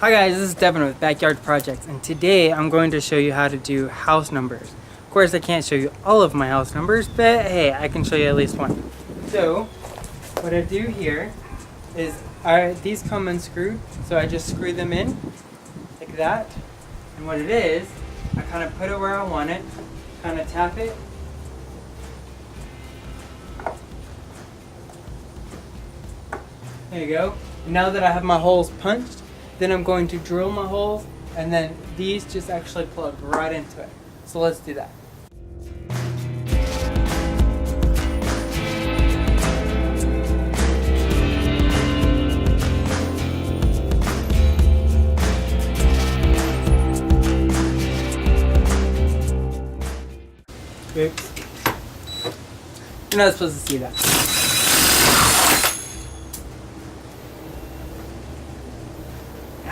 Hi guys, this is Devin with Backyard Projects, and today I'm going to show you how to do house numbers. Of course, I can't show you all of my house numbers, but hey, I can show you at least one. So, what I do here is, these come unscrewed, so I just screw them in, like that. And what it is, I kind of put it where I want it, kind of tap it. There you go. Now that I have my holes punched, then I'm going to drill my holes, and then these just actually plug right into it. So let's do that. Oops. You're not supposed to see that.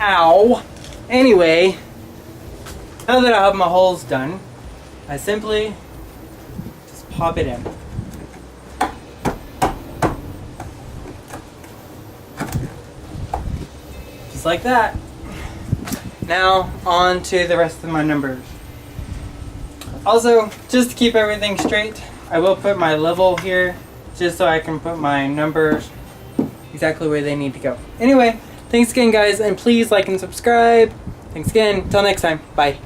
Ow! Anyway, now that I have my holes done, I simply just pop it in. Just like that. Now, on to the rest of my numbers. Also, just to keep everything straight, I will put my level here, just so I can put my numbers exactly where they need to go. Anyway, thanks again guys, and please like and subscribe. Thanks again, till next time, bye.